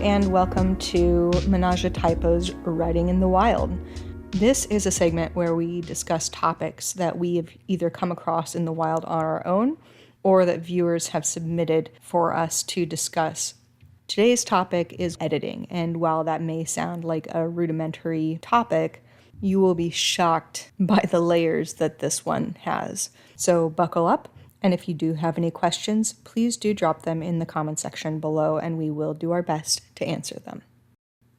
and welcome to Menage a Typo's Writing in the Wild. This is a segment where we discuss topics that we have either come across in the wild on our own or that viewers have submitted for us to discuss. Today's topic is editing, and while that may sound like a rudimentary topic, you will be shocked by the layers that this one has. So buckle up, and if you do have any questions, please do drop them in the comment section below, and we will do our best to answer them.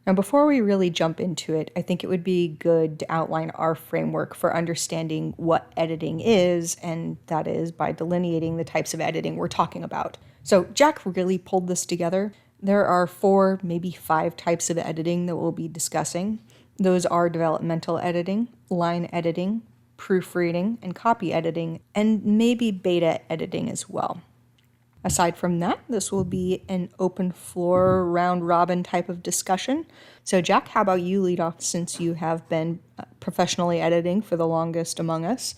Now, before we really jump into it, I think it would be good to outline our framework for understanding what editing is, and that is by delineating the types of editing we're talking about. So Jack really pulled this together. There are 4, maybe 5 types of editing that we'll be discussing. Those are developmental editing, line editing, proofreading, and copy editing, and maybe beta editing as well. Aside from that, this will be an open floor, round-robin type of discussion. So Jack, how about you lead off, since you have been professionally editing for the longest among us,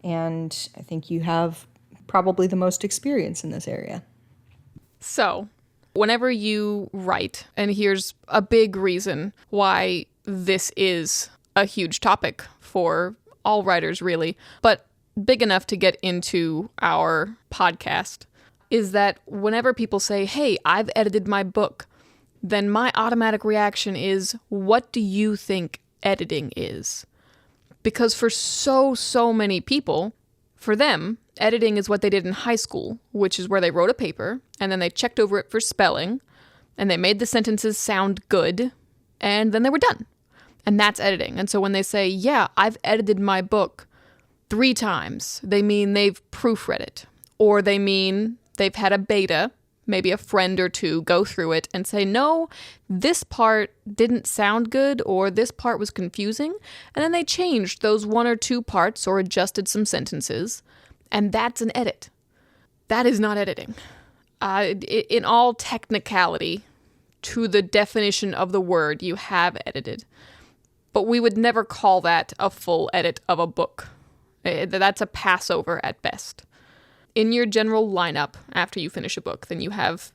and I think you have probably the most experience in this area. So, whenever you write, and here's a big reason why this is a huge topic for all writers, really, but big enough to get into our podcast, is that whenever people say, hey, I've edited my book, then my automatic reaction is, what do you think editing is? Because for so many people, for them, editing is what they did in high school, which is where they wrote a paper, and then they checked over it for spelling, and they made the sentences sound good, and then they were done. And that's editing. And so when they say, yeah, I've edited my book 3 times, they mean they've proofread it. Or they mean they've had a beta, maybe a friend or two, go through it and say, no, this part didn't sound good, or this part was confusing. And then they changed those 1 or 2 parts or adjusted some sentences. And that's an edit. That is not editing. In all technicality, to the definition of the word, you have edited. But we would never call that a full edit of a book. That's a passover at best. In your general lineup, after you finish a book, then you have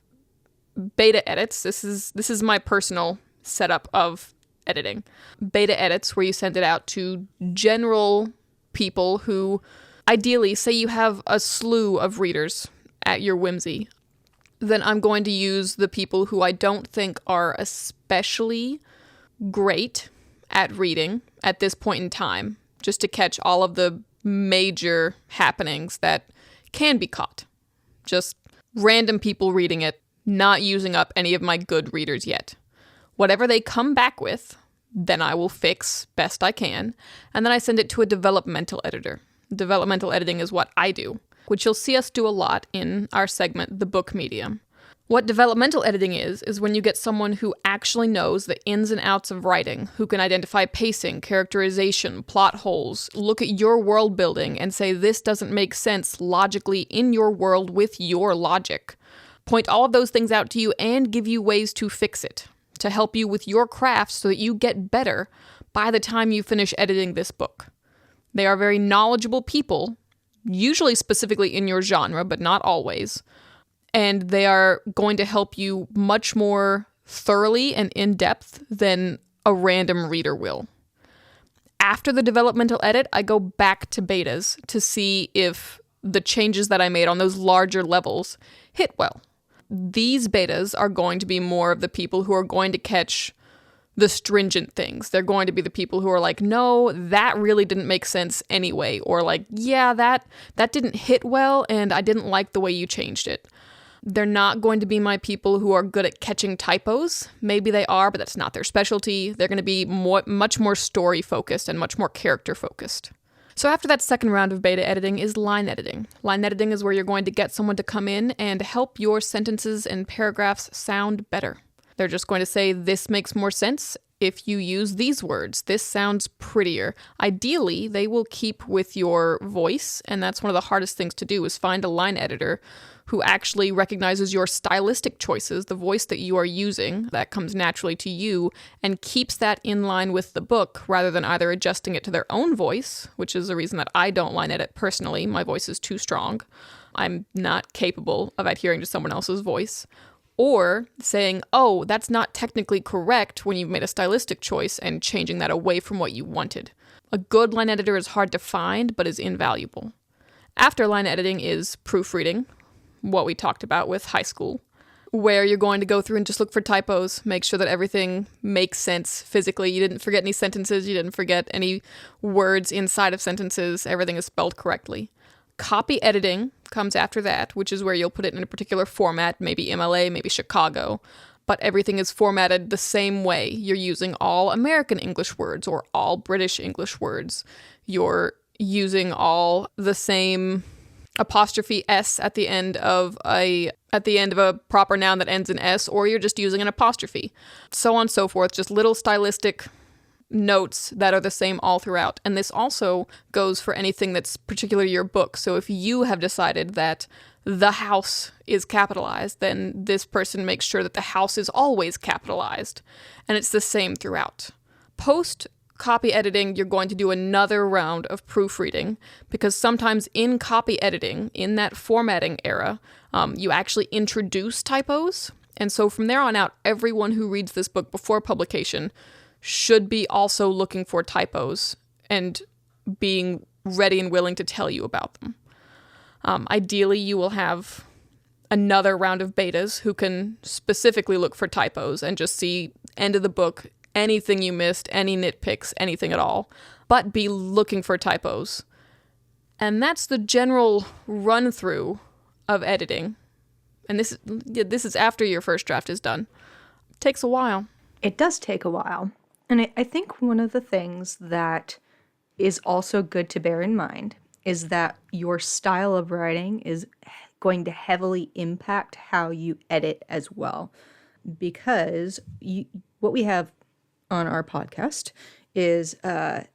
beta edits. This is my personal setup of editing. Beta edits, where you send it out to general people who, ideally, say you have a slew of readers at your whimsy, then I'm going to use the people who I don't think are especially great at reading at this point in time, just to catch all of the major happenings that can be caught. Just random people reading it, not using up any of my good readers yet. Whatever they come back with, then I will fix best I can, and then I send it to a developmental editor. Developmental editing is what I do, which you'll see us do a lot in our segment, The Book Medium. What developmental editing is when you get someone who actually knows the ins and outs of writing, who can identify pacing, characterization, plot holes, look at your world building and say this doesn't make sense logically in your world with your logic. Point all of those things out to you and give you ways to fix it, to help you with your craft so that you get better by the time you finish editing this book. They are very knowledgeable people, usually specifically in your genre, but not always. And they are going to help you much more thoroughly and in depth than a random reader will. After the developmental edit, I go back to betas to see if the changes that I made on those larger levels hit well. These betas are going to be more of the people who are going to catch the stringent things. They're going to be the people who are like, no, that really didn't make sense anyway. Or like, yeah, that didn't hit well and I didn't like the way you changed it. They're not going to be my people who are good at catching typos. Maybe they are, but that's not their specialty. They're going to be much more story-focused and much more character-focused. So after that second round of beta editing is line editing. Line editing is where you're going to get someone to come in and help your sentences and paragraphs sound better. They're just going to say, this makes more sense if you use these words. This sounds prettier. Ideally, they will keep with your voice, and that's one of the hardest things to do, is find a line editor who actually recognizes your stylistic choices, the voice that you are using, that comes naturally to you, and keeps that in line with the book, rather than either adjusting it to their own voice, which is the reason that I don't line edit personally. My voice is too strong. I'm not capable of adhering to someone else's voice. or saying, oh, that's not technically correct when you've made a stylistic choice and changing that away from what you wanted. A good line editor is hard to find, but is invaluable. After line editing is proofreading, what we talked about with high school, where you're going to go through and just look for typos, make sure that everything makes sense physically. You didn't forget any sentences, you didn't forget any words inside of sentences, everything is spelled correctly. Copy editing comes after that, which is where you'll put it in a particular format, maybe MLA, maybe Chicago, but everything is formatted the same way. You're using all American English words or all British English words. You're using all the same apostrophe S at the end of a proper noun that ends in S, or you're just using an apostrophe. So on and so forth, just little stylistic notes that are the same all throughout. And this also goes for anything that's particular to your book. So if you have decided that the house is capitalized, then this person makes sure that the house is always capitalized. And it's the same throughout. Post copy editing, you're going to do another round of proofreading, because sometimes in copy editing, in that formatting era, you actually introduce typos. And so from there on out, everyone who reads this book before publication should be also looking for typos and being ready and willing to tell you about them. Ideally, you will have another round of betas who can specifically look for typos and just see end of the book, anything you missed, any nitpicks, anything at all, but be looking for typos. And that's the general run-through of editing. And this is after your first draft is done. It takes a while. It does take a while. And I think one of the things that is also good to bear in mind is that your style of writing is going to heavily impact how you edit as well. Because what we have on our podcast is a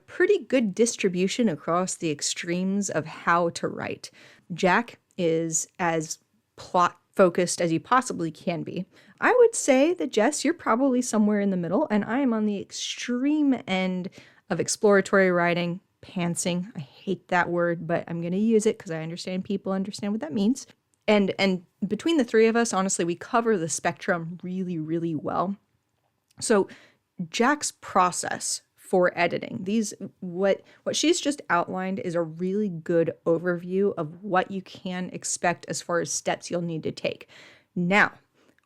pretty good distribution across the extremes of how to write. Jack is as plot-focused as you possibly can be. I would say that, Jess, you're probably somewhere in the middle, and I am on the extreme end of exploratory writing, pantsing. I hate that word, but I'm going to use it because I understand people understand what that means. And between the three of us, honestly, we cover the spectrum really, really well. So Jack's process for editing, what she's just outlined is a really good overview of what you can expect as far as steps you'll need to take. Now,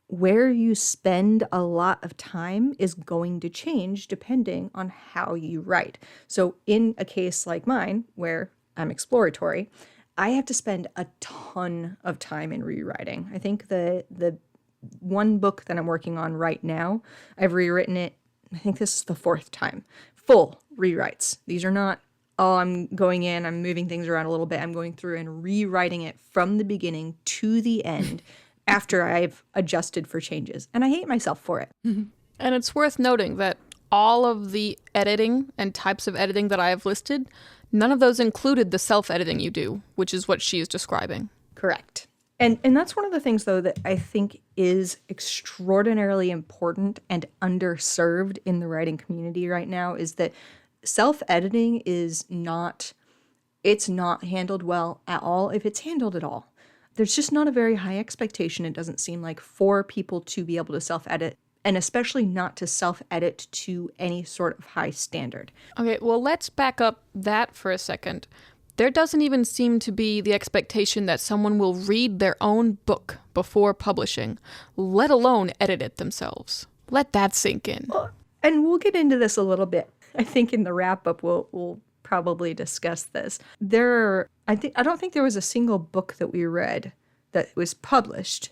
where you spend a lot of time is going to change depending on how you write. So in a case like mine, where I'm exploratory, I have to spend a ton of time in rewriting. I think the one book that I'm working on right now, I've rewritten it, I think this is the fourth time. Full rewrites. These are not, oh, I'm going in, I'm moving things around a little bit. I'm going through and rewriting it from the beginning to the end after I've adjusted for changes. And I hate myself for it. Mm-hmm. And it's worth noting that all of the editing and types of editing that I have listed, none of those included the self-editing you do, which is what she is describing. Correct. And that's one of the things, though, that I think is extraordinarily important and underserved in the writing community right now, is that self-editing is not handled well at all, if it's handled at all. There's just not a very high expectation, it doesn't seem like, for people to be able to self-edit, and especially not to self-edit to any sort of high standard. Okay, well, let's back up that for a second. There doesn't even seem to be the expectation that someone will read their own book before publishing, let alone edit it themselves. Let that sink in. And we'll get into this a little bit. I think in the wrap-up we'll probably discuss this. I don't think there was a single book that we read that was published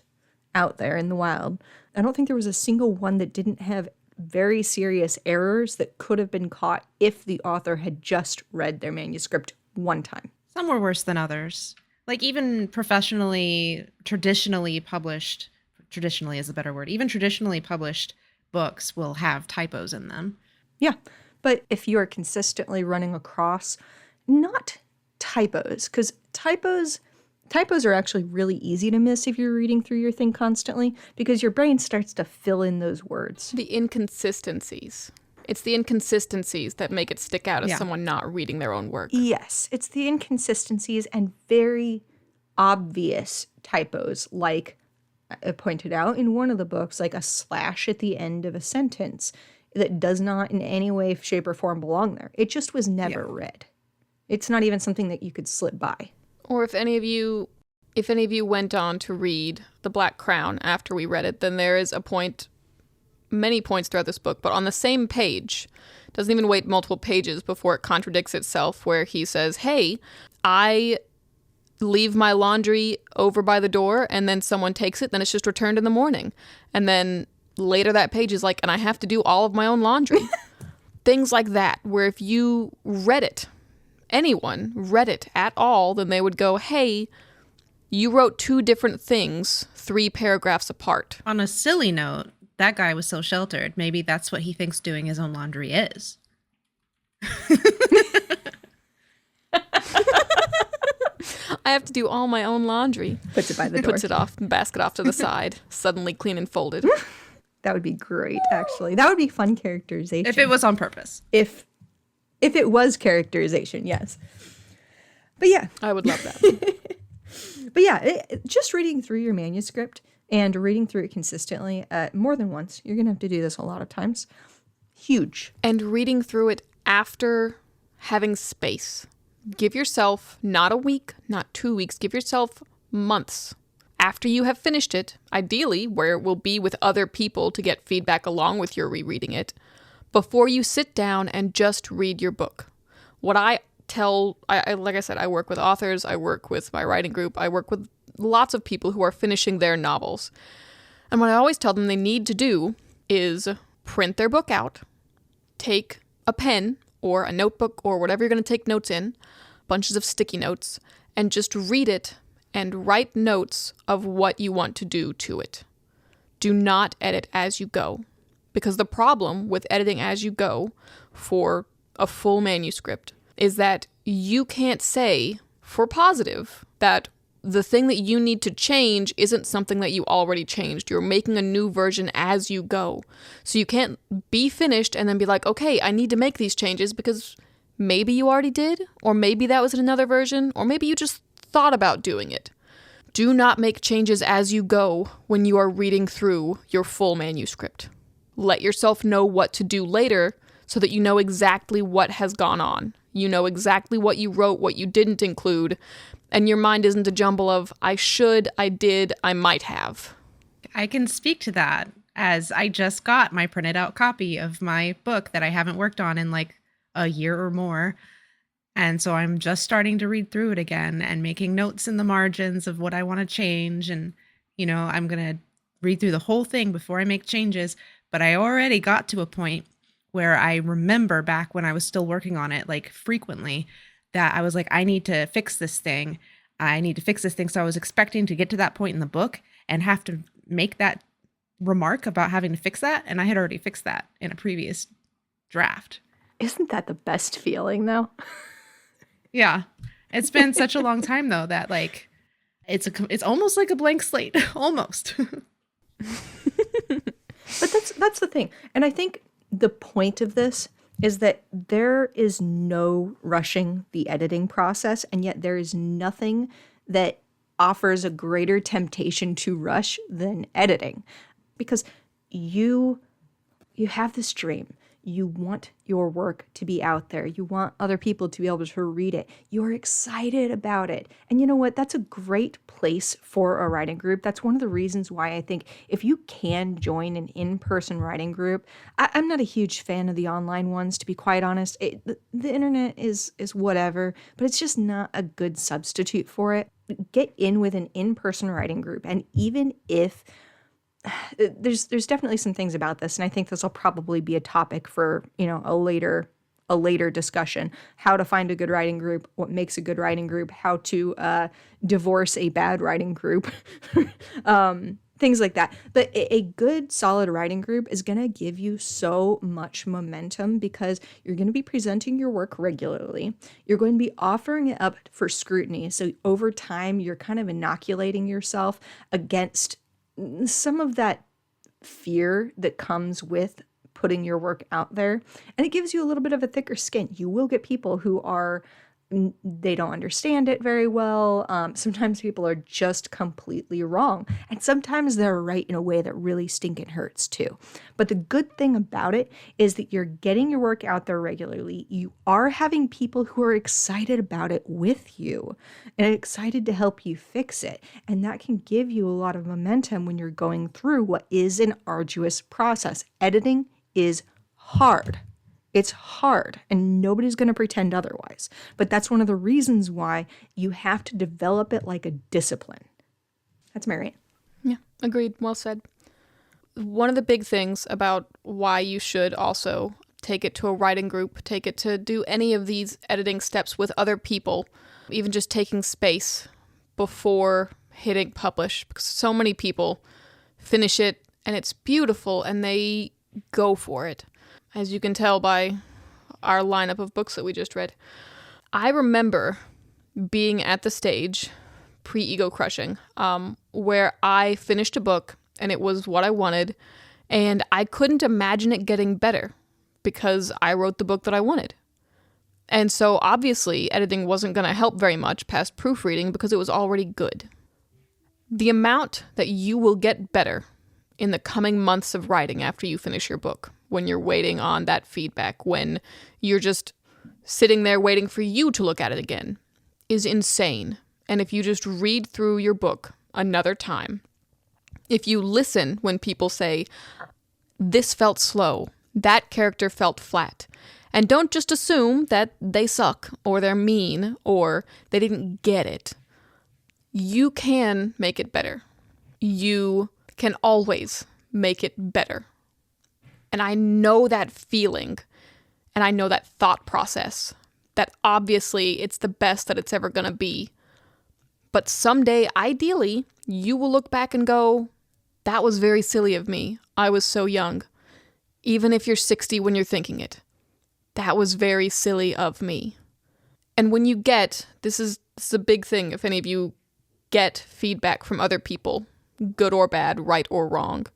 out there in the wild. I don't think there was a single one that didn't have very serious errors that could have been caught if the author had just read their manuscript one time. Some were worse than others. Like even traditionally is a better word, even traditionally published books will have typos in them. Yeah, but if you are consistently running across not typos, because typos are actually really easy to miss if you're reading through your thing constantly, because your brain starts to fill in those words. The inconsistencies. It's the inconsistencies that make it stick out as someone not reading their own work. Yes, it's the inconsistencies and very obvious typos, like pointed out in one of the books, like a slash at the end of a sentence that does not in any way, shape, or form belong there. It just was never read. It's not even something that you could slip by. Or if any of you went on to read The Black Crown after we read it, then there is a point, many points throughout this book, but on the same page, doesn't even wait multiple pages before it contradicts itself, where he says, hey, I leave my laundry over by the door and then someone takes it, then it's just returned in the morning. And then later that page is like, and I have to do all of my own laundry. Things like that, where if you read it, anyone read it at all, then they would go, hey, you wrote 2 different things 3 paragraphs apart. On a silly note, that guy was so sheltered. Maybe that's what he thinks doing his own laundry is. I have to do all my own laundry. Puts it by the door. Puts it off, basket off to the side, suddenly clean and folded. That would be great, actually. That would be fun characterization. If it was on purpose. If it was characterization, yes. But yeah. I would love that. But yeah, just reading through your manuscript and reading through it consistently more than once. You're going to have to do this a lot of times. Huge. And reading through it after having space. Give yourself not a week, not 2 weeks, give yourself months. After you have finished it, ideally where it will be with other people to get feedback along with your rereading it, before you sit down and just read your book. What I tell, like I said, I work with authors, I work with my writing group, I work with lots of people who are finishing their novels. And what I always tell them they need to do is print their book out, take a pen or a notebook or whatever you're going to take notes in, bunches of sticky notes, and just read it and write notes of what you want to do to it. Do not edit as you go. Because the problem with editing as you go for a full manuscript is that you can't say for positive that the thing that you need to change isn't something that you already changed. You're making a new version as you go. So you can't be finished and then be like, okay, I need to make these changes because maybe you already did, or maybe that was in another version, or maybe you just thought about doing it. Do not make changes as you go when you are reading through your full manuscript. Let yourself know what to do later so that you know exactly what has gone on. You know exactly what you wrote, what you didn't include, and your mind isn't a jumble of, I should, I did, I might have. I can speak to that, as I just got my printed out copy of my book that I haven't worked on in like a year or more. And so I'm just starting to read through it again and making notes in the margins of what I want to change. And, you know, I'm going to read through the whole thing before I make changes. But I already got to a point where I remember back when I was still working on it, like frequently, that I was like, I need to fix this thing. I need to fix this thing. So I was expecting to get to that point in the book and have to make that remark about having to fix that. And I had already fixed that in a previous draft. Isn't that the best feeling, though? Yeah. It's been such a long time, though, that like it's almost like a blank slate. Almost. But that's the thing. And I think the point of this is that there is no rushing the editing process, and yet there is nothing that offers a greater temptation to rush than editing. Because you have this dream. You want your work to be out there. You want other people to be able to read it. You're excited about it. And you know what? That's a great place for a writing group. That's one of the reasons why I think if you can join an in-person writing group, I'm not a huge fan of the online ones, to be quite honest. The internet is whatever, but it's just not a good substitute for it. Get in with an in-person writing group. And even if there's definitely some things about this, and I think this will probably be a topic for, you know, a later discussion. How to find a good writing group, what makes a good writing group, how to divorce a bad writing group, things like that. But a good, solid writing group is going to give you so much momentum because you're going to be presenting your work regularly. You're going to be offering it up for scrutiny. So over time, you're kind of inoculating yourself against some of that fear that comes with putting your work out there. And it gives you a little bit of a thicker skin. You will get people who are they don't understand it very well. Sometimes people are just completely wrong. And sometimes they're right in a way that really stinking hurts too. But the good thing about it is that you're getting your work out there regularly. You are having people who are excited about it with you and excited to help you fix it. And that can give you a lot of momentum when you're going through what is an arduous process. Editing is hard. It's hard, and nobody's going to pretend otherwise. But that's one of the reasons why you have to develop it like a discipline. That's Marianne. Yeah, agreed. Well said. One of the big things about why you should also take it to a writing group, take it to do any of these editing steps with other people, even just taking space before hitting publish, because so many people finish it and it's beautiful and they go for it. As you can tell by our lineup of books that we just read. I remember being at the stage, pre-ego crushing, where I finished a book and it was what I wanted, and I couldn't imagine it getting better because I wrote the book that I wanted. And so obviously editing wasn't going to help very much past proofreading because it was already good. The amount that you will get better in the coming months of writing after you finish your book, when you're waiting on that feedback, when you're just sitting there waiting for you to look at it again, is insane. And if you just read through your book another time, if you listen when people say, this felt slow, that character felt flat, and don't just assume that they suck, or they're mean, or they didn't get it, you can make it better. You can always make it better. And I know that feeling, and I know that thought process, that obviously it's the best that it's ever going to be. But someday, ideally, you will look back and go, that was very silly of me. I was so young. Even if you're 60 when you're thinking it, that was very silly of me. And when you get, this is a big thing, if any of you get feedback from other people, good or bad, right or wrong,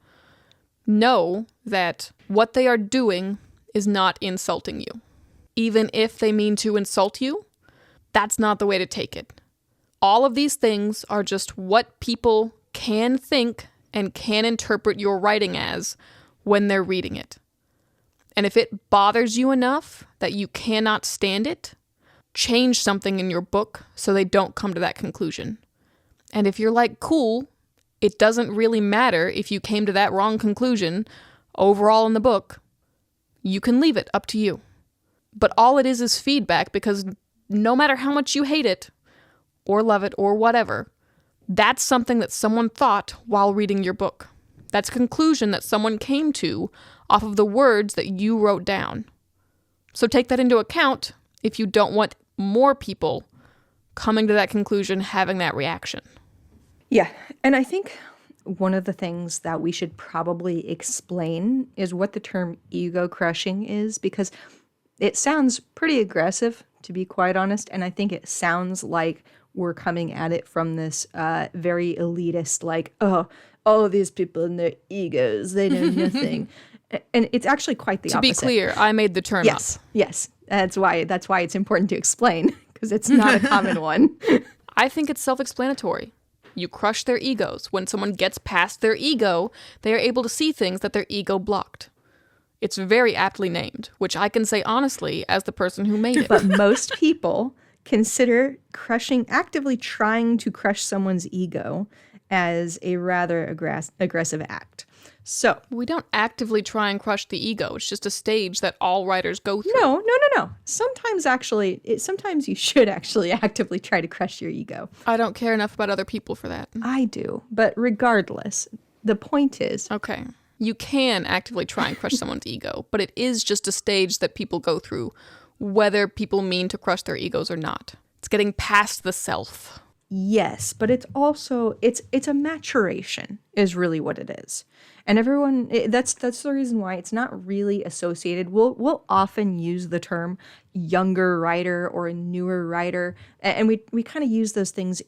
know that what they are doing is not insulting you. Even if they mean to insult you, that's not the way to take it. All of these things are just what people can think and can interpret your writing as when they're reading it. And if it bothers you enough that you cannot stand it, change something in your book so they don't come to that conclusion. And if you're like, cool, it doesn't really matter if you came to that wrong conclusion overall in the book, you can leave it up to you. But all it is feedback, because no matter how much you hate it or love it or whatever, that's something that someone thought while reading your book. That's a conclusion that someone came to off of the words that you wrote down. So take that into account if you don't want more people coming to that conclusion, having that reaction. Yeah, and I think one of the things that we should probably explain is what the term ego crushing is, because it sounds pretty aggressive, to be quite honest, and I think it sounds like we're coming at it from this very elitist, like, oh, all of these people and their egos, they know nothing. And it's actually quite the opposite. To be clear, I made the term up. Yes. That's why it's important to explain, because it's not a common one. I think it's self-explanatory. You crush their egos. When someone gets past their ego, they are able to see things that their ego blocked. It's very aptly named, which I can say honestly as the person who made it. But most people consider actively trying to crush someone's ego as a rather aggressive act. So we don't actively try and crush the ego. It's just a stage that all writers go through. No. Sometimes you should actually actively try to crush your ego. I don't care enough about other people for that. I do. But regardless, the point is... Okay. You can actively try and crush someone's ego, but it is just a stage that people go through, whether people mean to crush their egos or not. It's getting past the self. Yes, but it's also, it's a maturation is really what it is. And everyone, that's the reason why it's not really associated. We'll often use the term younger writer or a newer writer, and we kind of use those things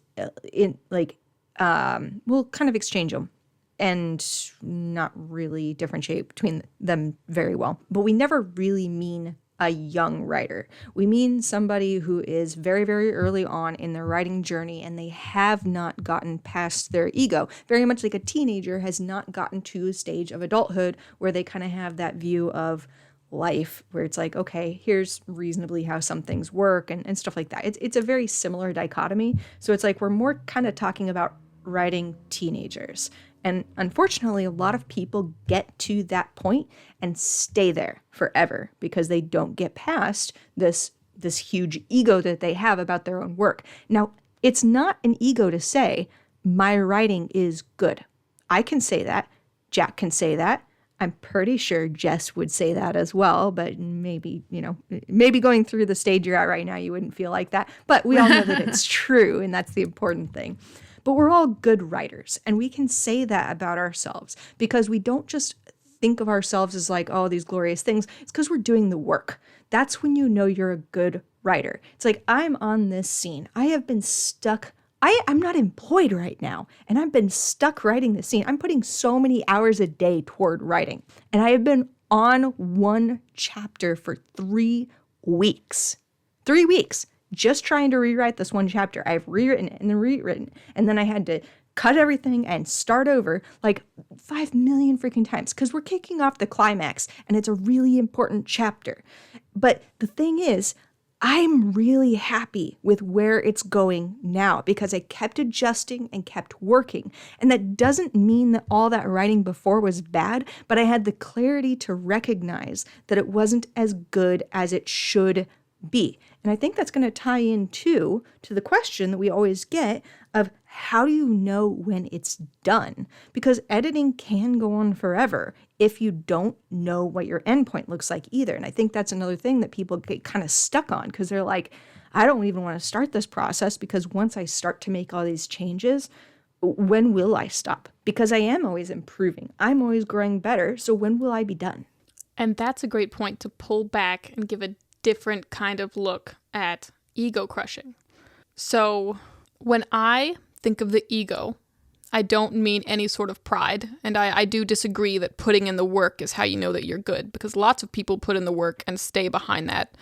in like, we'll kind of exchange them and not really differentiate between them very well. But we never really mean a young writer. We mean somebody who is very, very early on in their writing journey and they have not gotten past their ego. Very much like a teenager has not gotten to a stage of adulthood where they kind of have that view of life where it's like, okay, here's reasonably how some things work and stuff like that. It's a very similar dichotomy. So it's like we're more kind of talking about writing teenagers. And unfortunately, a lot of people get to that point and stay there forever because they don't get past this huge ego that they have about their own work. Now, it's not an ego to say, my writing is good. I can say that. Jack can say that. I'm pretty sure Jess would say that as well, but maybe going through the stage you're at right now, you wouldn't feel like that. But we all know that it's true, and that's the important thing. But we're all good writers, and we can say that about ourselves because we don't just think of ourselves as like, oh, these glorious things. It's because we're doing the work. That's when you know you're a good writer. It's like, I'm on this scene. I have been stuck. I'm not employed right now, and I've been stuck writing this scene. I'm putting so many hours a day toward writing, and I have been on one chapter for 3 weeks. 3 weeks. Just trying to rewrite this one chapter. I've rewritten it and then rewritten, and then I had to cut everything and start over like 5 million freaking times because we're kicking off the climax and it's a really important chapter. But the thing is, I'm really happy with where it's going now because I kept adjusting and kept working. And that doesn't mean that all that writing before was bad, but I had the clarity to recognize that it wasn't as good as it should be. And I think that's going to tie in too to the question that we always get of how do you know when it's done? Because editing can go on forever if you don't know what your endpoint looks like either. And I think that's another thing that people get kind of stuck on because they're like, I don't even want to start this process because once I start to make all these changes, when will I stop? Because I am always improving. I'm always growing better. So when will I be done? And that's a great point to pull back and give a different kind of look at ego crushing. So when I think of the ego, I don't mean any sort of pride. And I do disagree that putting in the work is how you know that you're good, because lots of people put in the work and stay behind that,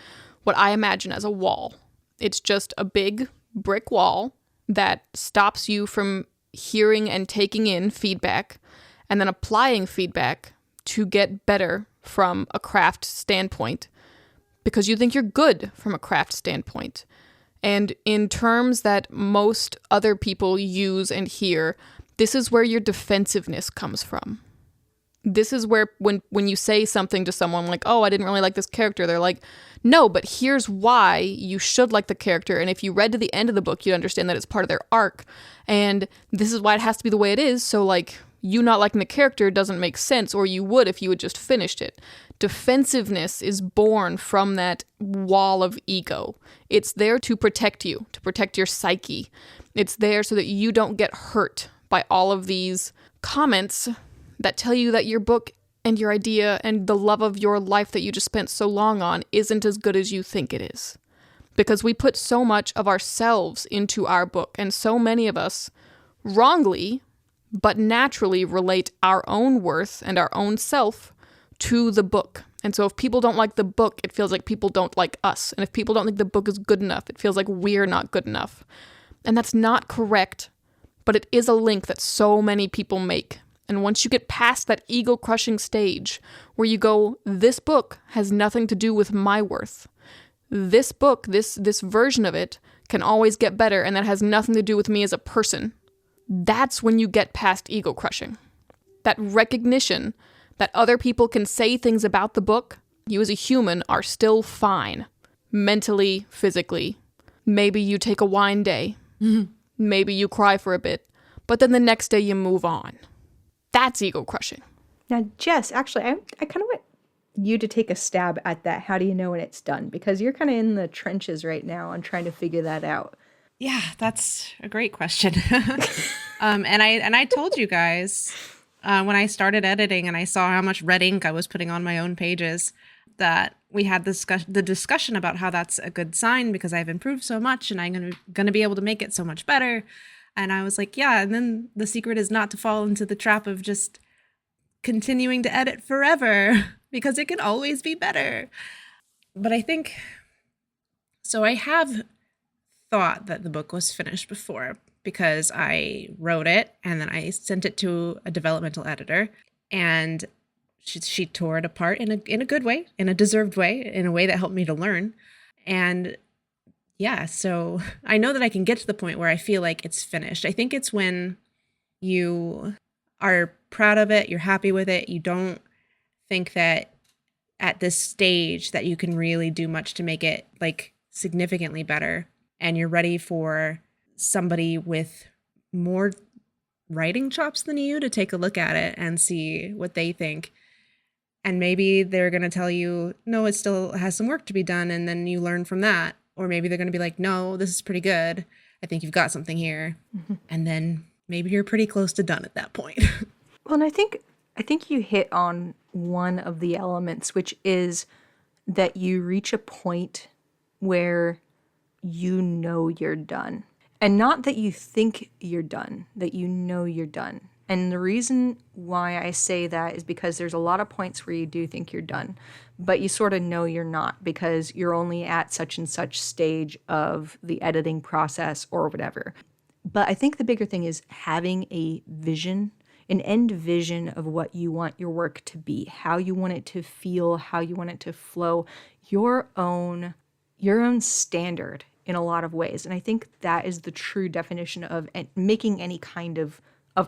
what I imagine as a wall. It's just a big brick wall that stops you from hearing and taking in feedback and then applying feedback to get better from a craft standpoint, because you think you're good from a craft standpoint. And in terms that most other people use and hear, this is where your defensiveness comes from. This is where when you say something to someone like, oh, I didn't really like this character, they're like, no, but here's why you should like the character. And if you read to the end of the book, you'd understand that it's part of their arc. And this is why it has to be the way it is. So like, you not liking the character doesn't make sense, or you would if you had just finished it. Defensiveness is born from that wall of ego. It's there to protect you, to protect your psyche. It's there so that you don't get hurt by all of these comments that tell you that your book and your idea and the love of your life that you just spent so long on isn't as good as you think it is. Because we put so much of ourselves into our book, and so many of us wrongly but naturally relate our own worth and our own self to the book. And so if people don't like the book, it feels like people don't like us. And if people don't think the book is good enough, it feels like we're not good enough. And that's not correct, but it is a link that so many people make. And once you get past that ego-crushing stage where you go, this book has nothing to do with my worth. This book, this version of it, can always get better, and that has nothing to do with me as a person. That's when you get past ego-crushing. That recognition that other people can say things about the book, you as a human are still fine. Mentally, physically. Maybe you take a wine day. Mm-hmm. Maybe you cry for a bit. But then the next day you move on. That's ego crushing. Now, Jess, actually, I kind of want you to take a stab at that. How do you know when it's done? Because you're kind of in the trenches right now on trying to figure that out. Yeah, that's a great question. And I told you guys when I started editing and I saw how much red ink I was putting on my own pages, that we had the discussion about how that's a good sign because I've improved so much and I'm going to be able to make it so much better. And I was like, yeah, and then the secret is not to fall into the trap of just continuing to edit forever because it can always be better. But I think, so I have thought that the book was finished before because I wrote it and then I sent it to a developmental editor, and she tore it apart in a good way, in a deserved way, in a way that helped me to learn. And yeah, so I know that I can get to the point where I feel like it's finished. I think it's when you are proud of it, you're happy with it, you don't think that at this stage that you can really do much to make it like significantly better, and you're ready for somebody with more writing chops than you to take a look at it and see what they think. And maybe they're going to tell you, no, it still has some work to be done, and then you learn from that. Or maybe they're going to be like, no, this is pretty good. I think you've got something here. Mm-hmm. And then maybe you're pretty close to done at that point. Well, and I think you hit on one of the elements, which is that you reach a point where you know you're done. And not that you think you're done, that you know you're done. And the reason why I say that is because there's a lot of points where you do think you're done, but you sort of know you're not because you're only at such and such stage of the editing process or whatever. But I think the bigger thing is having a vision, an end vision of what you want your work to be, how you want it to feel, how you want it to flow, your own standard in a lot of ways. And I think that is the true definition of making any kind of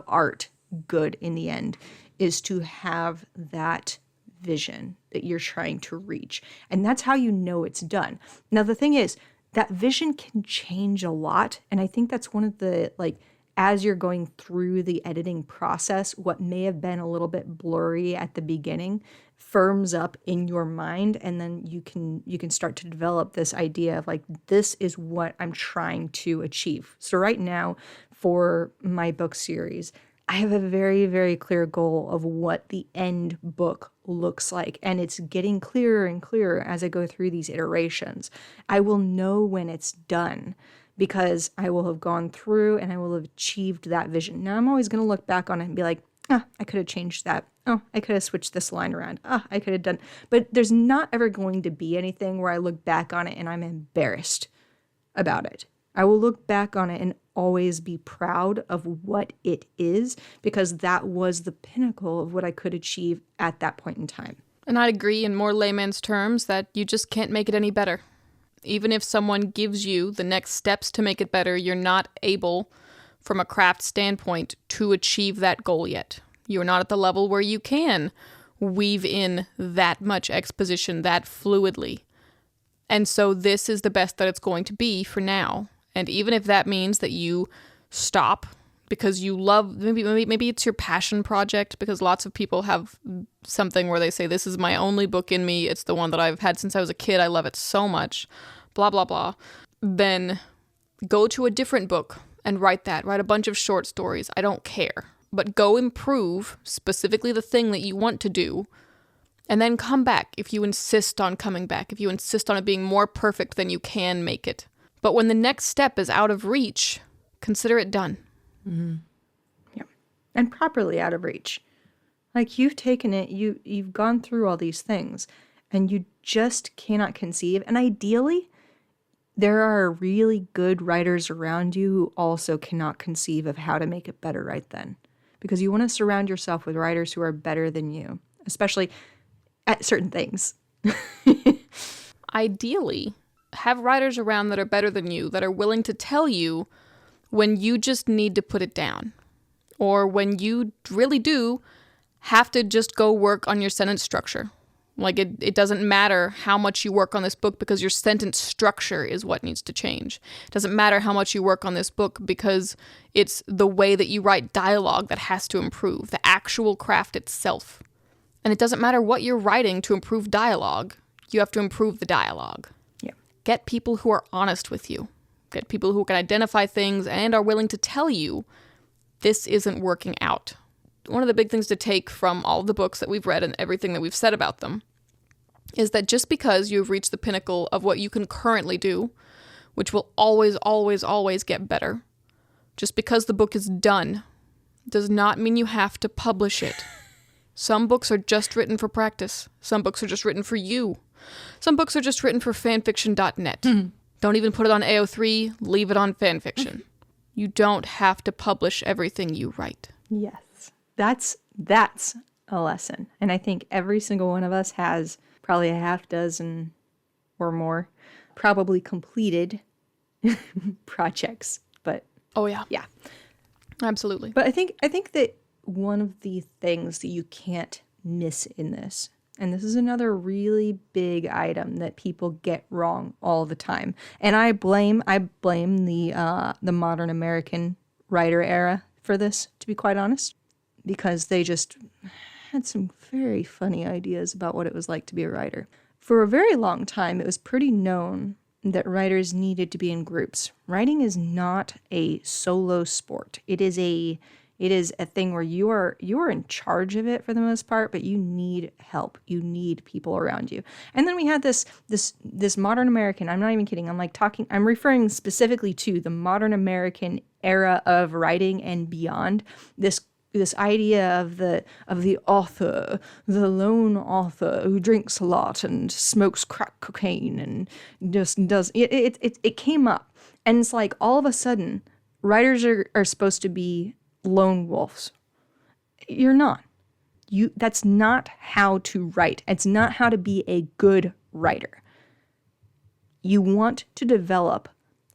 art good in the end, is to have that vision that you're trying to reach. And that's how you know it's done. Now, the thing is, that vision can change a lot. And I think that's one of the, as you're going through the editing process, what may have been a little bit blurry at the beginning firms up in your mind, and then you can start to develop this idea of this is what I'm trying to achieve. So right now, for my book series, I have a very, very clear goal of what the end book looks like, and it's getting clearer and clearer as I go through these iterations. I will know when it's done because I will have gone through and I will have achieved that vision. Now, I'm always going to look back on it and be like, I could have changed that. Oh, I could have switched this line around. I could have done. But there's not ever going to be anything where I look back on it and I'm embarrassed about it. I will look back on it and always be proud of what it is, because that was the pinnacle of what I could achieve at that point in time. And I'd agree in more layman's terms that you just can't make it any better. Even if someone gives you the next steps to make it better, you're not able, from a craft standpoint, to achieve that goal yet. You're not at the level where you can weave in that much exposition that fluidly. And so this is the best that it's going to be for now. And even if that means that you stop because you love, maybe it's your passion project, because lots of people have something where they say, this is my only book in me. It's the one that I've had since I was a kid. I love it so much, blah, blah, blah. Then go to a different book and write a bunch of short stories. I don't care. But go improve specifically the thing that you want to do, and then come back if you insist on coming back, if you insist on it being more perfect than you can make it. But when the next step is out of reach, consider it done. Mm-hmm. Yeah. And properly out of reach. You've taken it, you've gone through all these things, and you just cannot conceive. And ideally, there are really good writers around you who also cannot conceive of how to make it better right then. Because you want to surround yourself with writers who are better than you, especially at certain things. Ideally, have writers around that are better than you, that are willing to tell you when you just need to put it down, or when you really do have to just go work on your sentence structure. It doesn't matter how much you work on this book because your sentence structure is what needs to change. It doesn't matter how much you work on this book because it's the way that you write dialogue that has to improve, the actual craft itself. And it doesn't matter what you're writing to improve dialogue. You have to improve the dialogue. Yeah. Get people who are honest with you. Get people who can identify things and are willing to tell you this isn't working out. One of the big things to take from all the books that we've read and everything that we've said about them is that just because you've reached the pinnacle of what you can currently do, which will always, always, always get better, just because the book is done does not mean you have to publish it. Some books are just written for practice. Some books are just written for you. Some books are just written for fanfiction.net. Don't even put it on AO3, leave it on fanfiction. You don't have to publish everything you write. Yes. That's a lesson. And I think every single one of us has probably a half dozen or more probably completed projects. But oh yeah. Yeah. Absolutely. But I think that one of the things that you can't miss in this, and this is another really big item that people get wrong all the time, and I blame the modern American writer era for this, to be quite honest, because they just had some very funny ideas about what it was like to be a writer. For a very long time, it was pretty known that writers needed to be in groups. Writing is not a solo sport. It is a thing where you are in charge of it for the most part, but you need help. You need people around you. And then we had this modern American, I'm not even kidding, I'm referring specifically to the modern American era of writing and beyond. This idea of the author, the lone author who drinks a lot and smokes crack cocaine and just does it came up. And it's like all of a sudden writers are supposed to be lone wolves. You're not. That's not how to write. It's not how to be a good writer. You want to develop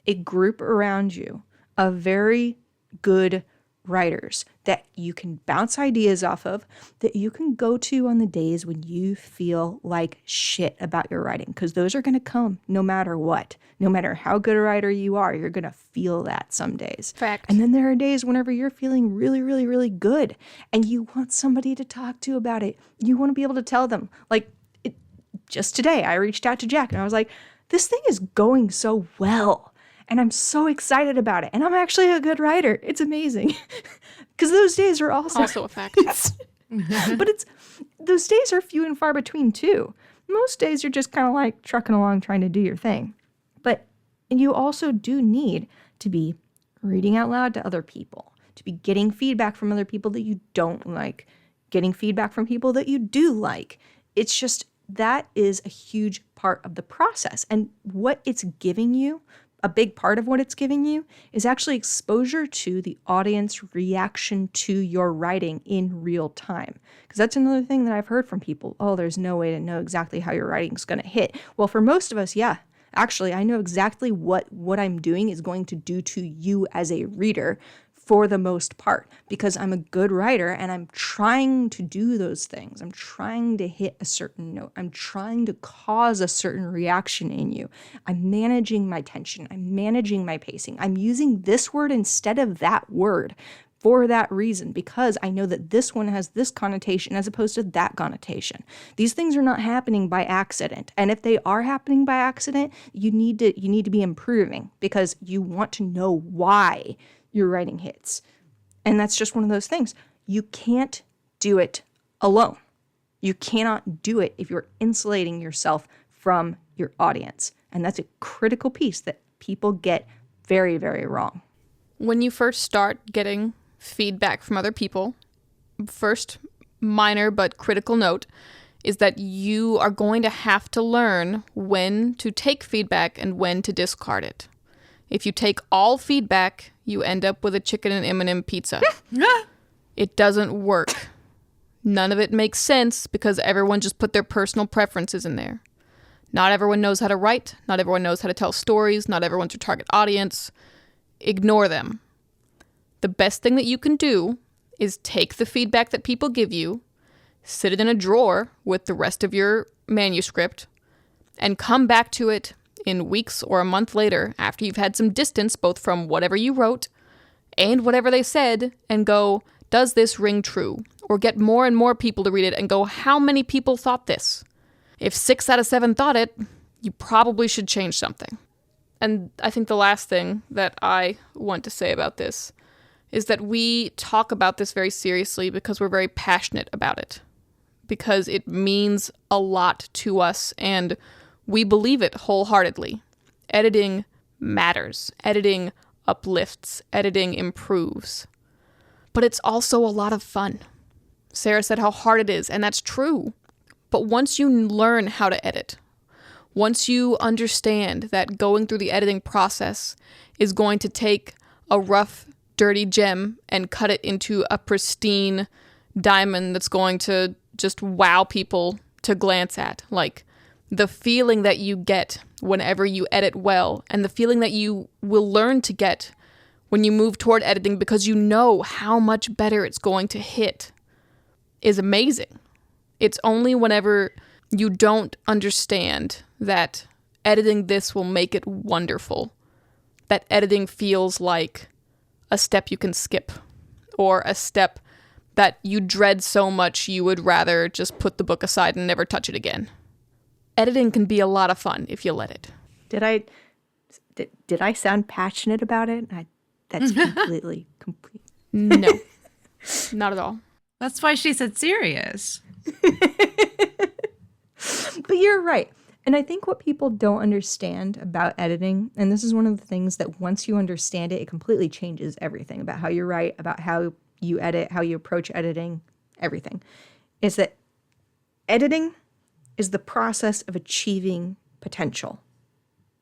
a group around you of very good writers that you can bounce ideas off of, that you can go to on the days when you feel like shit about your writing, because those are going to come no matter what. No matter how good a writer you are, you're going to feel that some days. Fact. And then there are days whenever you're feeling really, really, really good and you want somebody to talk to about it. You want to be able to tell them. Just today, I reached out to Jack and I was like, this thing is going so well. And I'm so excited about it. And I'm actually a good writer. It's amazing. Because those days are Also a fact. But those days are few and far between too. Most days you're just kind of like trucking along trying to do your thing. But you also do need to be reading out loud to other people, to be getting feedback from other people that you don't like, getting feedback from people that you do like. It's just, that is a huge part of the process. And what it's giving you, a big part of what it's giving you, is actually exposure to the audience reaction to your writing in real time. Because that's another thing that I've heard from people. Oh, there's no way to know exactly how your writing's going to hit. Well, for most of us, yeah. Actually, I know exactly what I'm doing is going to do to you as a reader for the most part, because I'm a good writer and I'm trying to do those things. I'm trying to hit a certain note. I'm trying to cause a certain reaction in you. I'm managing my tension. I'm managing my pacing. I'm using this word instead of that word for that reason, because I know that this one has this connotation as opposed to that connotation. These things are not happening by accident. And if they are happening by accident, you need to be improving, because you want to know why your writing hits. And that's just one of those things. You can't do it alone. You cannot do it if you're insulating yourself from your audience. And that's a critical piece that people get very, very wrong. When you first start getting feedback from other people, first minor but critical note is that you are going to have to learn when to take feedback and when to discard it. If you take all feedback, you end up with a chicken and M&M pizza. It doesn't work. None of it makes sense because everyone just put their personal preferences in there. Not everyone knows how to write. Not everyone knows how to tell stories. Not everyone's your target audience. Ignore them. The best thing that you can do is take the feedback that people give you, sit it in a drawer with the rest of your manuscript, and come back to it in weeks or a month later after you've had some distance both from whatever you wrote and whatever they said, and go, does this ring true? Or get more and more people to read it and go, how many people thought this? If 6 out of 7 thought it, you probably should change something. And I think the last thing that I want to say about this is that we talk about this very seriously because we're very passionate about it. Because it means a lot to us and we believe it wholeheartedly. Editing matters. Editing uplifts. Editing improves. But it's also a lot of fun. Sarah said how hard it is, and that's true. But once you learn how to edit, Once you understand that going through the editing process is going to take a rough, dirty gem and cut it into a pristine diamond that's going to just wow people to glance at, like the feeling that you get whenever you edit well, and the feeling that you will learn to get when you move toward editing because you know how much better it's going to hit, is amazing. It's only whenever you don't understand that editing this will make it wonderful, that editing feels like a step you can skip, or a step that you dread so much you would rather just put the book aside and never touch it again. Editing can be a lot of fun if you let it. Did I sound passionate about it? That's complete. No, not at all. That's why she said serious. But you're right. And I think what people don't understand about editing, and this is one of the things that once you understand it, it completely changes everything about how you write, about how you edit, how you approach editing, everything, is that editing is the process of achieving potential.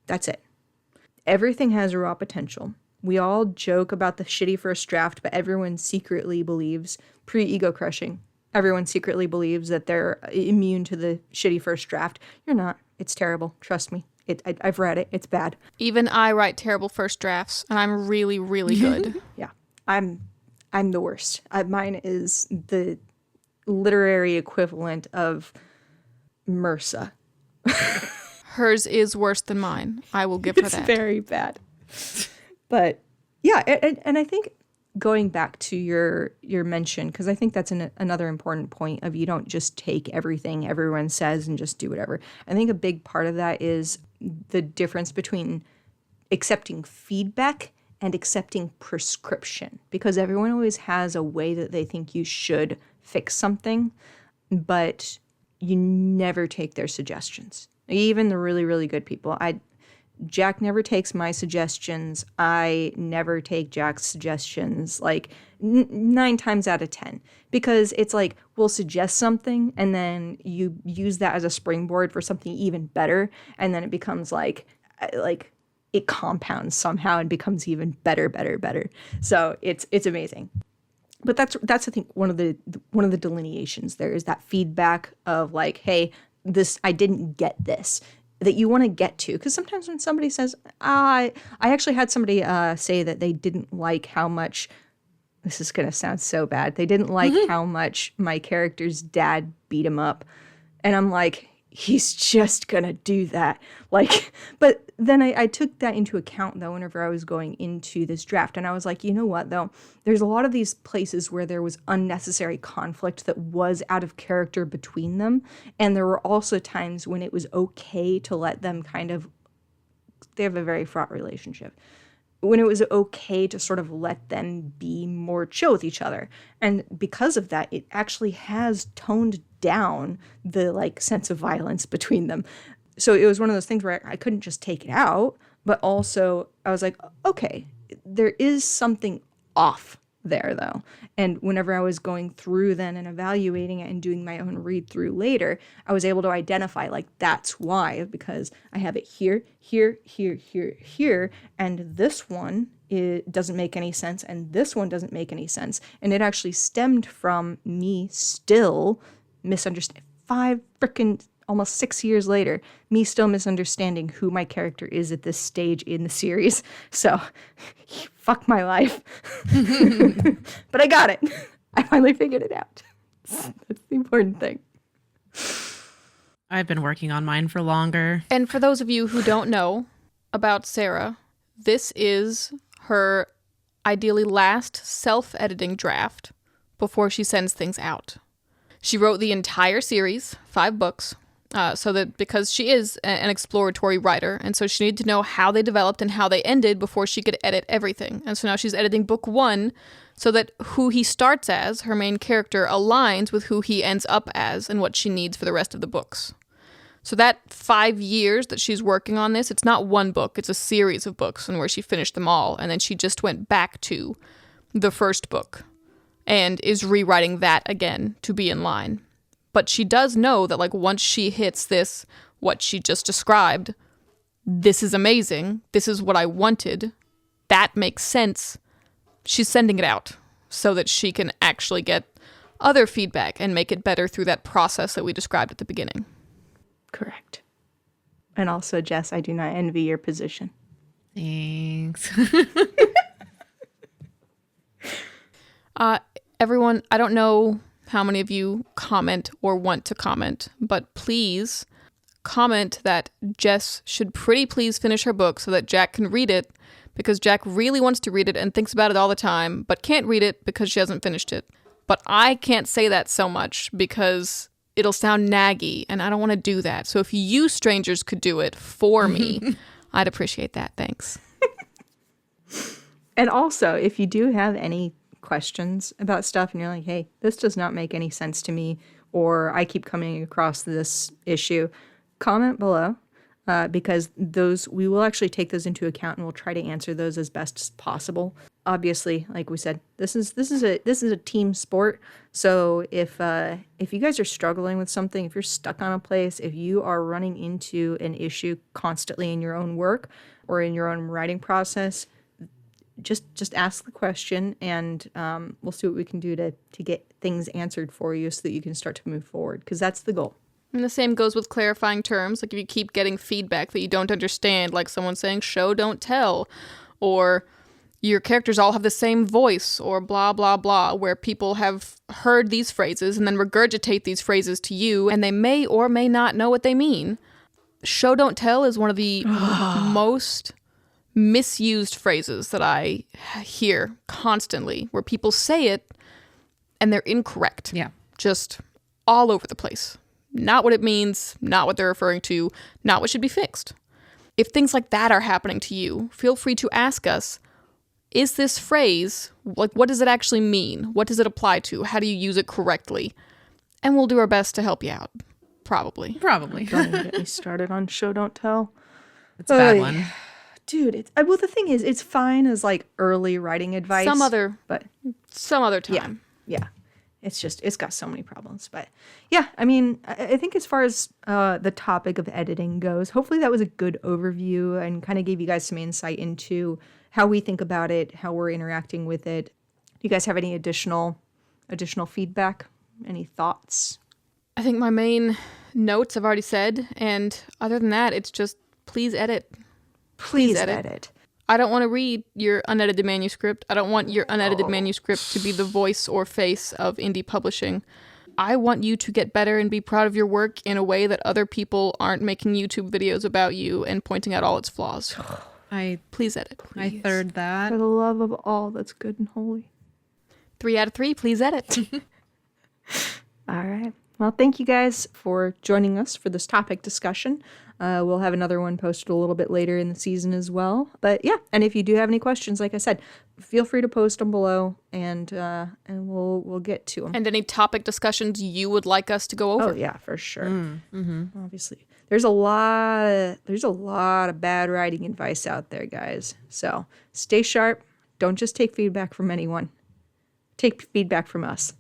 That's it. Everything has raw potential. We all joke about the shitty first draft, but everyone secretly believes, pre-ego crushing, everyone secretly believes that they're immune to the shitty first draft. You're not. It's terrible. Trust me. I've read it. It's bad. Even I write terrible first drafts, and I'm really, really good. Yeah. I'm the worst. Mine is the literary equivalent of MRSA. Hers is worse than mine. I will give her that. It's very bad. But yeah, and I think going back to your mention, because I think that's another important point of you don't just take everything everyone says and just do whatever. I think a big part of that is the difference between accepting feedback and accepting prescription, because everyone always has a way that they think you should fix something, but you never take their suggestions. Even the really, really good people. Jack never takes my suggestions. I never take Jack's suggestions, like 9 times out of 10, because it's like we'll suggest something and then you use that as a springboard for something even better, and then it becomes like it compounds somehow and becomes even better. So it's amazing. But that's I think one of the delineations there is that feedback of like, hey, I didn't get this, that you want to get to. Because sometimes when somebody says, I actually had somebody say that they didn't like how much, this is going to sound so bad, they didn't like how much my character's dad beat him up. And I'm like, he's just going to do that. Like, but then I took that into account, though, whenever I was going into this draft. And I was like, you know what, though? There's a lot of these places where there was unnecessary conflict that was out of character between them. And there were also times when it was okay to let them they have a very fraught relationship, when it was okay to sort of let them be more chill with each other. And because of that, it actually has toned down the like sense of violence between them. So it was one of those things where I couldn't just take it out, but also I was like, okay, there is something off there though. And whenever I was going through then and evaluating it and doing my own read through later, I was able to identify like that's why, because I have it here, and this one it doesn't make any sense, and this one doesn't make any sense. And it actually stemmed from me still misunderstanding almost 6 years later, me still misunderstanding who my character is at this stage in the series. So, fuck my life. But I got it. I finally figured it out. That's the important thing. I've been working on mine for longer. And for those of you who don't know about Sarah, this is her ideally last self-editing draft before she sends things out. She wrote the entire series, 5 books, so that because she is an exploratory writer, and so she needed to know how they developed and how they ended before she could edit everything. And so now she's editing book 1 so that who he starts as, her main character, aligns with who he ends up as and what she needs for the rest of the books. So that 5 years that she's working on this, it's not one book, it's a series of books, and where she finished them all, and then she just went back to the first book and is rewriting that again to be in line. But she does know that like once she hits this what she just described. This is amazing. This is what I wanted. That makes sense. She's sending it out so that she can actually get other feedback and make it better through that process that we described at the beginning. Correct. And also, Jess, I do not envy your position. Thanks. Everyone, I don't know how many of you comment or want to comment, but please comment that Jess should pretty please finish her book so that Jack can read it, because Jack really wants to read it and thinks about it all the time, but can't read it because she hasn't finished it. But I can't say that so much because it'll sound naggy, and I don't want to do that. So if you strangers could do it for me, I'd appreciate that. Thanks. And also, if you do have any questions about stuff and you're like, hey, this does not make any sense to me, or I keep coming across this issue, comment below, because we will actually take those into account and we'll try to answer those as best as possible. Obviously, like we said, this is a team sport. So if you guys are struggling with something, if you're stuck on a place, if you are running into an issue constantly in your own work or in your own writing process, just ask the question, and we'll see what we can do to get things answered for you so that you can start to move forward, because that's the goal. And the same goes with clarifying terms. Like if you keep getting feedback that you don't understand, like someone saying show, don't tell, or your characters all have the same voice, or blah, blah, blah, where people have heard these phrases and then regurgitate these phrases to you, and they may or may not know what they mean. Show, don't tell is one of the most misused phrases that I hear constantly, where people say it and they're incorrect. Yeah. Just all over the place. Not what it means, not what they're referring to, not what should be fixed. If things like that are happening to you, feel free to ask us, is this phrase, like, what does it actually mean? What does it apply to? How do you use it correctly? And we'll do our best to help you out. Probably. Don't even get me started on show, don't tell. It's a bad one. Dude, well, the thing is, it's fine as like early writing advice. Some other Yeah. time. Yeah. It's got so many problems. But yeah, I mean, I think as far as the topic of editing goes, hopefully that was a good overview and kind of gave you guys some insight into how we think about it, how we're interacting with it. Do you guys have any additional feedback? Any thoughts? I think my main notes I've already said, and other than that, it's just please edit. Please edit. I don't want to read your unedited manuscript. I don't want your unedited manuscript to be the voice or face of indie publishing. I want you to get better and be proud of your work in a way that other people aren't making YouTube videos about you and pointing out all its flaws. Please edit. Please. I third that. For the love of all that's good and holy. 3 out of 3, please edit. All right. Well, thank you guys for joining us for this topic discussion. We'll have another one posted a little bit later in the season as well. But yeah, and if you do have any questions, like I said, feel free to post them below, and we'll get to them. And any topic discussions you would like us to go over. Oh yeah, for sure. Obviously, there's a lot of bad writing advice out there, guys. So stay sharp. Don't just take feedback from anyone. Take feedback from us.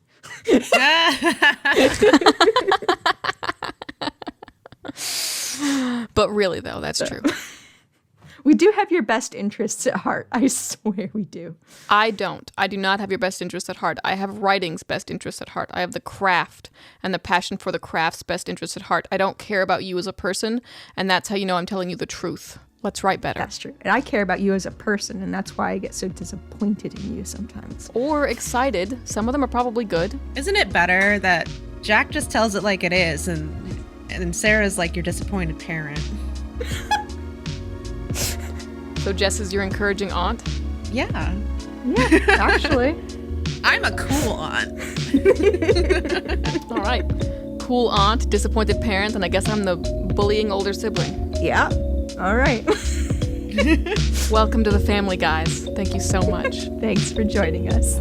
But really, though, that's true. We do have your best interests at heart. I swear we do. I don't. I do not have your best interests at heart. I have writing's best interests at heart. I have the craft and the passion for the craft's best interests at heart. I don't care about you as a person, and that's how you know I'm telling you the truth. Let's write better. That's true. And I care about you as a person, and that's why I get so disappointed in you sometimes. Or excited. Some of them are probably good. Isn't it better that Jack just tells it like it is, and Sarah's like your disappointed parent? So Jess is your encouraging aunt? Yeah. Yeah, actually. I'm a cool aunt. All right. Cool aunt, disappointed parent, and I guess I'm the bullying older sibling. Yeah. All right. Welcome to the family, guys. Thank you so much. Thanks for joining us.